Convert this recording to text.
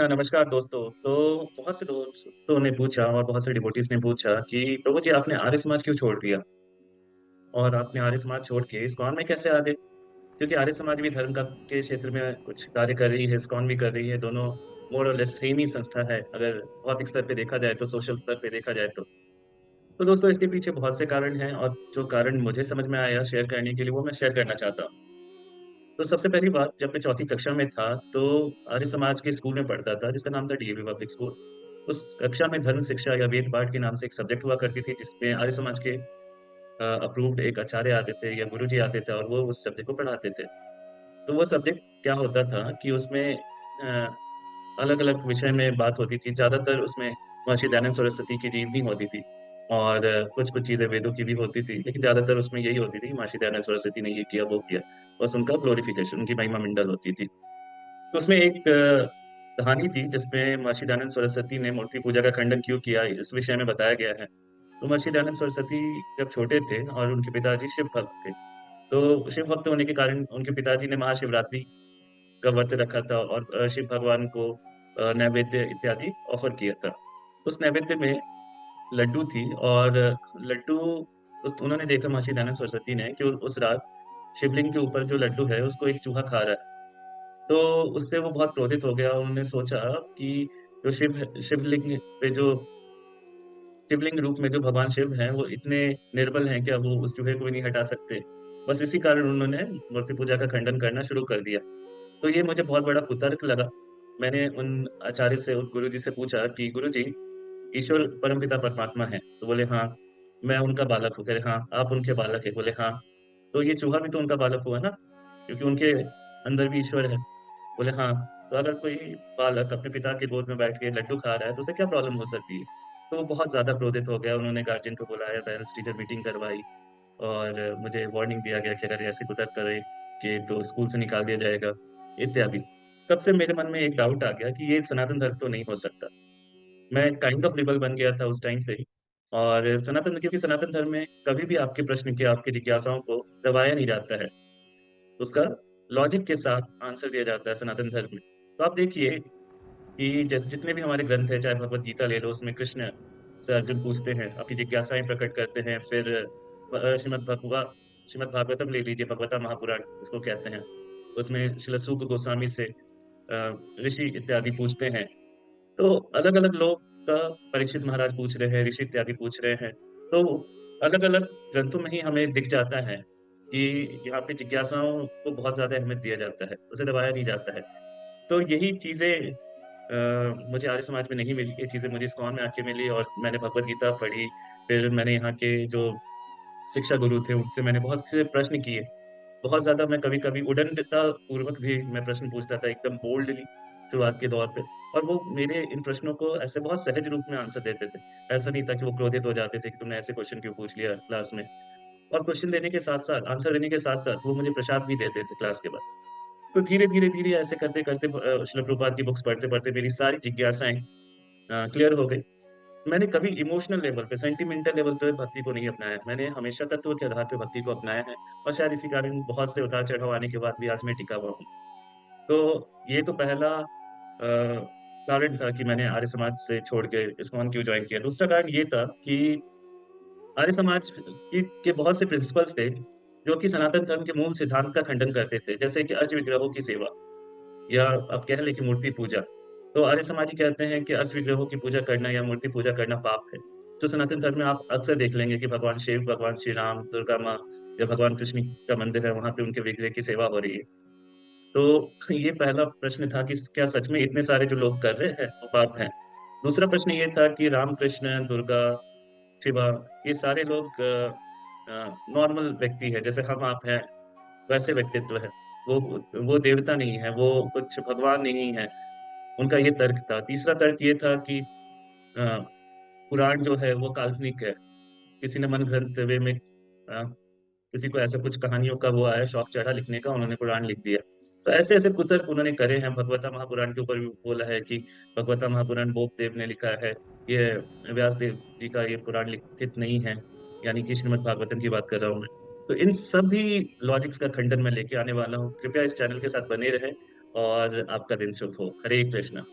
नमस्कार दोस्तों। तो बहुत से दोस्तों ने पूछा और बहुत से डिवोटीज़ ने पूछा कि प्रभु जी आपने आर्य समाज क्यों छोड़ दिया? और आपने आर्य समाज छोड़ के इस्कॉन में कैसे आ गए? क्योंकि आर्य समाज भी धर्म का के क्षेत्र में कुछ कार्य कर रही है, इस्कॉन भी कर रही है, दोनों मोर और लेस सेम ही संस्था है, अगर भौतिक स्तर पे देखा जाए तो, सोशल स्तर पे देखा जाए तो। तो दोस्तों इसके पीछे बहुत से कारण हैं और जो कारण मुझे समझ में आया शेयर करने के लिए वो मैं शेयर करना चाहता हूँ। तो सबसे पहली बात जब मैं चौथी कक्षा में था, तो आर्य समाज के स्कूल में पढ़ता था जिसका नाम था डीएवी पब्लिक स्कूल। उस कक्षा में धर्म शिक्षा या वेद पाठ के नाम से एक सब्जेक्ट हुआ करती थी जिसमें आर्य समाज के अप्रूव्ड एक आचार्य आते थे या गुरुजी आते थे और वो उस सब्जेक्ट को पढ़ाते थे। तो वो सब्जेक्ट क्या होता था कि उसमें अलग-अलग विषय में बात होती थी। ज़्यादातर उसमें महर्षि दयानंद सरस्वती की जीवनी होती थी और कुछ-कुछ चीज़ें वेदों की भी होती थी, लेकिन ज़्यादातर उसमें यही होती थी कि महर्षि दयानंद सरस्वती ने ये किया, वो किया। बस उनका ग्लोरिफिकेशन, उनकी महिमा मंडल होती थी। तो उसमें एक कहानी थी जिसमें महर्षि दयानंद सरस्वती ने मूर्ति पूजा का खंडन क्यों किया, इस विषय में बताया गया है। तो महर्षि दयानंद सरस्वती जब छोटे थे और उनके पिताजी शिव भक्त थे, तो शिव भक्त होने के कारण उनके पिताजी ने महाशिवरात्रि का व्रत रखा था और शिव भगवान को नैवेद्य इत्यादि ऑफ़र किया था। उस नैवेद्य में लड्डू थी और लड्डू उस उन्होंने देखा महर्षि दयानंद सरस्वती ने कि उस रात शिवलिंग के ऊपर जो लड्डू है, उसको एक चूहा खा रहा है। तो उससे वो बहुत क्रोधित हो गया और उन्होंने सोचा कि जो शिवलिंग पे जो शिवलिंग रूप में जो भगवान शिव हैं, वो इतने निर्बल हैं, क्या वो उस चूहे को भी नहीं हटा सकते? बस इसी कारण उन्होंने मूर्ति पूजा का खंडन करना शुरू कर दिया। तो ये मुझे बहुत बड़ा कुतर्क लगा। मैंने उन आचार्य से, उन गुरुजी से पूछा कि गुरुजी, ईश्वर परमपिता परमात्मा है? तो बोले, "हाँ।" मैं उनका बालक हूँ। कह रहे, "हाँ, आप उनके बालक हैं?" बोले, "हाँ।" तो ये चूहा भी तो उनका बालक हुआ ना? क्योंकि उनके अंदर भी ईश्वर है। बोले, "हाँ।" तो अगर कोई बालक अपने पिता की गोद में बैठ के लड्डू खा रहा है, तो उसे क्या प्रॉब्लम हो सकती है? तो वो बहुत ज़्यादा क्रोधित हो गया। उन्होंने गार्जियन को बुलाया, पेरेंट्स टीचर मीटिंग करवाई और मुझे वार्निंग दिया गया कि अगर ऐसे कुतर्क करे कि तो स्कूल से निकाल दिया जाएगा, इत्यादि। तब से मेरे मन में एक डाउट आ गया कि ये सनातन धर्म तो नहीं हो सकता। मैं काइंड ऑफ रिबल बन गया था उस टाइम से ही और क्योंकि सनातन धर्म में कभी भी आपके प्रश्न के, आपकी जिज्ञासाओं को दबाया नहीं जाता है। उसका लॉजिक के साथ आंसर दिया जाता है सनातन धर्म में। तो आप देखिए कि जितने भी हमारे ग्रंथ हैं, चाहे भगवद गीता ले लो, उसमें कृष्ण से अर्जुन पूछते हैं, अपनी जिज्ञासाएँ प्रकट करते हैं। फिर श्रीमद् भागवतम ले लीजिए, भगवता महापुराण जिसको कहते हैं। उसमें श्रील सूक गोस्वामी से ऋषि इत्यादि पूछते हैं। तो अलग-अलग लोग का परीक्षित महाराज पूछ रहे हैं, ऋषि इत्यादि पूछ रहे हैं। तो अलग-अलग ग्रंथों में ही हमें दिख जाता है कि यहाँ पे जिज्ञासाओं को बहुत ज़्यादा अहमियत दिया जाता है, उसे दबाया नहीं जाता है। तो यही चीज़ें मुझे आर्य समाज में नहीं मिली, ये चीज़ें मुझे इस्कॉन में आके मिली और मैंने भगवद गीता पढ़ी, फिर मैंने यहाँ के जो शिक्षा गुरु थे, उनसे मैंने बहुत से प्रश्न किए। बहुत ज़्यादा मैं कभी-कभी उद्दंडता पूर्वक भी मैं प्रश्न पूछता था एकदम बोल्डली शुरुआत के दौर पे और वो मेरे इन प्रश्नों को ऐसे बहुत सहज रूप में आंसर देते थे। ऐसा नहीं था कि वो क्रोधित हो जाते थे कि तुमने ऐसे क्वेश्चन क्यों पूछ लिया क्लास में और क्वेश्चन देने के साथ-साथ आंसर देने के साथ-साथ वो मुझे प्रसाद भी देते थे क्लास के बाद। तो धीरे-धीरे ऐसे करते-करते श्रील प्रभुपाद की बुक्स पढ़ते-पढ़ते मेरी सारी जिज्ञासाएँ क्लियर हो गई। मैंने कभी इमोशनल लेवल पे, सेंटिमेंटल लेवल पे भक्ति को नहीं अपनाया। मैंने हमेशा तत्व के आधार पे भक्ति को अपनाया है और शायद इसी कारण बहुत से उतार-चढ़ाव आने के बाद भी आज मैं टिका हुआ हूँ। तो ये तो पहला कारण था कि मैंने आर्य समाज से छोड़ के इस्कॉन क्यों जॉइन किया। दूसरा कारण ये था कि आर्य समाज के बहुत से प्रिंसिपल्स थे, जो कि सनातन धर्म के मूल सिद्धांत का खंडन करते थे। जैसे कि अष्ट विग्रहों की सेवा या आप कह लें कि मूर्ति पूजा। तो आर्य समाजी कहते हैं कि अष्ट विग्रहों की पूजा करना या मूर्ति पूजा करना पाप है। तो सनातन धर्म में आप अक्सर देख लेंगे कि भगवान शिव, भगवान श्री राम, दुर्गा माँ या भगवान कृष्ण का मंदिर है, वहाँ पे उनके विग्रह की सेवा हो रही है। तो ये पहला प्रश्न था कि क्या सच में इतने सारे जो लोग कर रहे हैं, वो पाप हैं? दूसरा प्रश्न ये था कि राम, कृष्ण, दुर्गा, शिवा ये सारे लोग नॉर्मल व्यक्ति हैं, जैसे हम आप हैं, वैसे व्यक्तित्व है। वो देवता नहीं है, वो कुछ भगवान नहीं है। उनका ये तर्क था। तीसरा तर्क ये था कि अ, पुराण जो है वो काल्पनिक है। किसी ने मन ग्रंथ वे में किसी को ऐसा कुछ कहानियों का वो आया शौक चढ़ा लिखने का, उन्होंने पुराण लिख दिया। तो ऐसे-ऐसे कुतर्क उन्होंने करे हैं। भगवता महापुराण के ऊपर भी बोला है कि भगवता महापुराण बोपदेव ने लिखा है। ये व्यासदेव जी का ये पुराण लिखित नहीं है, यानी कि श्रीमद् भागवतम की बात कर रहा हूँ मैं। तो इन सभी लॉजिक्स का खंडन मैं लेके आने वाला हूँ। कृपया इस चैनल के साथ बने रहें और आपका दिन शुभ हो। हरे कृष्णा।